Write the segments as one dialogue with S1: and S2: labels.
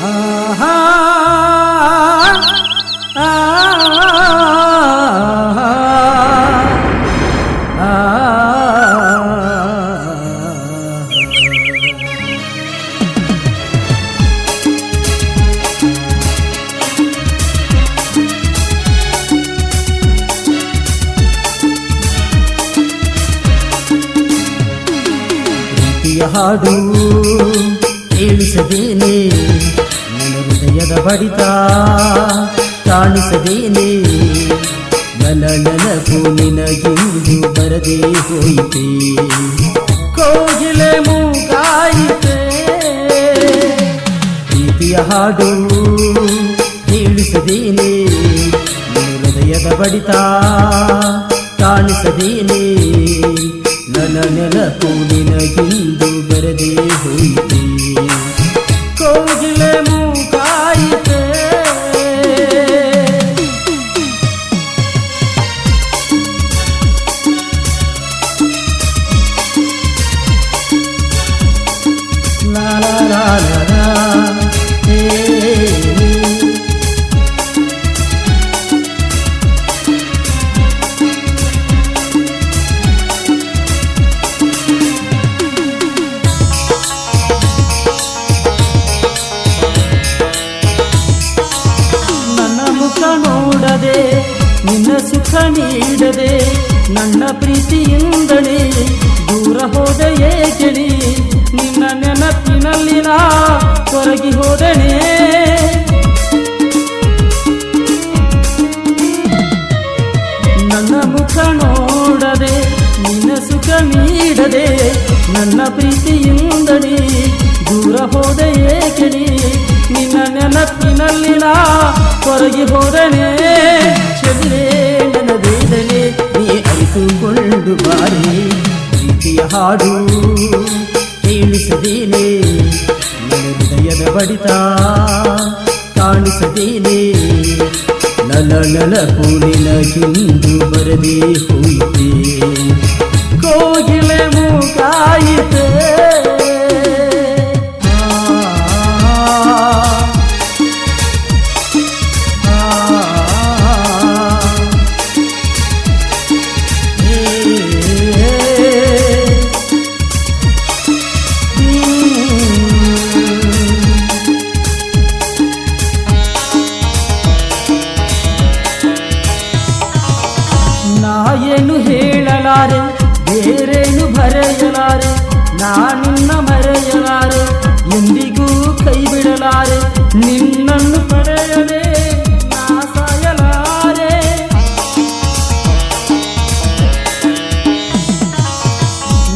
S1: ಆಹಾ ಹಾಡು ಕೇಳಿಸದೇನೆ ನನ್ನ ಹೃದಯದ ಬಡಿತ ಕಾಣಿಸದೇನೆ ನನ್ನ ನೆನಪು ನಿನಗಿಂದು ಬರದೇ ಹೋಯಿತೆ ಕೋಗಿಲೆ ಮೂಗಾಯಿತೆ ಪ್ರೀತಿಯ ಹಾಡು ಕೇಳಿಸದೇನೆ ನನ್ನ ಹೃದಯದ ಬಡಿತ ಕಾಣಿಸದೇನೆ ನನ್ನ ನೆನಪು ನಿನಗಿಂದು ಬರದೇ ಹೋಯಿತೆ ಕೋಗಿಲೆ ಮೂಗಾಯಿತೆ ಲಾ ಲಾ ಲಾ ಲಾ ನೋಡದೆ ನಿನ್ನ ಸುಖ ನೀಡದೆ ನನ್ನ ಪ್ರೀತಿಯಿಂದಲೇ ದೂರ ಹೋದೆ ಏಕೆಣಿ ನಿನ್ನ ನೆನಪಿನಲ್ಲಿ ನಾ ಕೊರಗಿ ಹೋದೆನೆ ನನ್ನ ಮುಖ ನೋಡದೆ ನಿನ್ನ ಸುಖ ನೀಡದೆ ನನ್ನ ಪ್ರೀತಿಯಿಂದಲೇ ದೂರ ಹೋದೆ ಏಕೆಣಿ ನಿನ್ನ ನೆನಪಿನಲ್ಲಿ ನಾ ಕೊರಗಿ ಹೋದನೆ ಚೆಲ್ಲೇ ನನ್ನ ವೇದನೆ ನೀ ಅರಿತುಕೊಂಡು ಬಾರಿ ಪ್ರೀತಿಯ ಹಾಡು ಕೇಳಿಸದೇನೆ ನನ್ನ ಹೃದಯದ ಬಡಿತ ಕಾಣಿಸದೇನೆ ನನ್ನ ನೆನಪು ನಿನಗಿಂದು ಬರದೇ ಹೋಯಿತೆ ಕೋಗಿಲೆ ಮೂಗಾಯಿತೆ ಏನು ಹೇಳಲಾರೆ ಬೇರೇನು ಬರೆಯಲಾರೆ ನಾನಿನ್ನ ಮರೆಯಲಾರೆ ಎಂದಿಗೂ ಕೈ ಬಿಡಲಾರೆ ನಿನ್ನನ್ನು ಪಡೆಯದೆ ನಾ ಸಾಯಲಾರೆ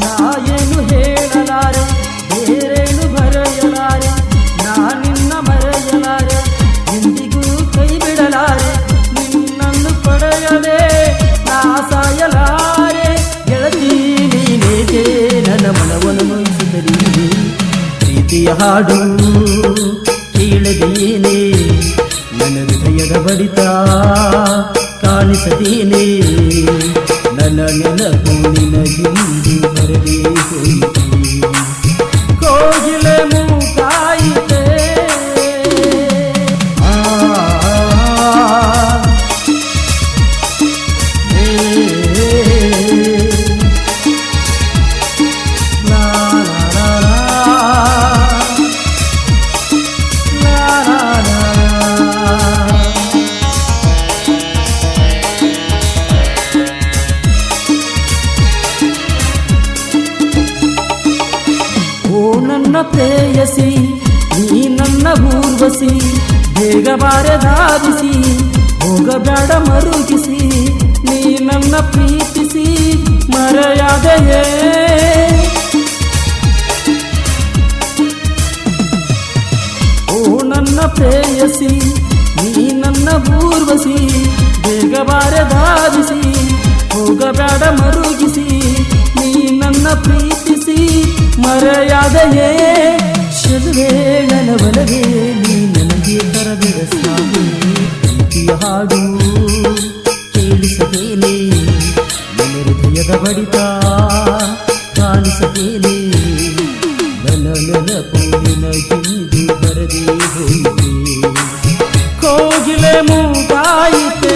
S1: ನಾ ಏನು ಹೇಳಲಾರೆ ಬೇರೇನು ಬರೆಯಲಾರೆ ನಾನಿನ್ನ ಮರೆಯಲಾರೆ ಎಂದಿಗೂ ಕೈ ಬಿಡಲಾರೆ ನಿನ್ನನ್ನು ಪಡೆಯದೆ ಸಾಯಲಾರೆ ಗೆಳತಿ ನೀನೇಕೆ ನನ್ನ ಮನವನ್ನು ನೋಯಿಸಿದರಿ ಪ್ರೀತಿಯ ಹಾಡು ಕೇಳದೇನೆ ನನ್ನ ಹೃದಯದ ಬಡಿತ ಕಾಣಿಸದೇನೆ ನನ್ನ ನೆನಪು ನಿನಗಿಂದು ಬರದೇ ಹೋಯಿತೆ ಕೋಗಿಲೆ ಮೂಗಾಯಿತೆ ನನ್ನ ಪ್ರೇಯಸಿ ನೀ ನನ್ನ ಊರ್ವಶಿ ಬೇಗ ಬಾರೆ ಧಾರಿಸಿ ಹೋಗಬೇಡ ಮರುಗಿಸಿ ನೀ ನನ್ನ ಪ್ರೀತಿಸಿ ಮರೆಯಾದೆಯೇ ಓ ನನ್ನ ಪ್ರೇಯಸಿ ನೀ ನನ್ನ ಊರ್ವಶಿ ಬೇಗ ಬಾರೆ ಧಾರಿಸಿ ಹೋಗಬೇಡ ಮರುಗಿಸಿ ನೀ ನನ್ನ ಪ್ರೀತಿಸಿ ಮರೆಯಾದೆಯೇ ಶದುವೆ ನನ್ನ ಬಲವೇ ನೀ ನನಗೆ ತರಬೇಡ ಸಾವು ಪ್ರೀತಿಯ ಹಾಡು ಕೇಳಿಸದೇನೆ ನನ್ನ ಹೃದಯದ ಬಡಿತ ಕಾಣಿಸದೇನೆ ನನ್ನ ನೆನಪು ನಿನಗಿಂದು ಬರದೇ ಹೋಯಿತೆ ಕೋಗಿಲೆ ಮೂಗಾಯಿತೆ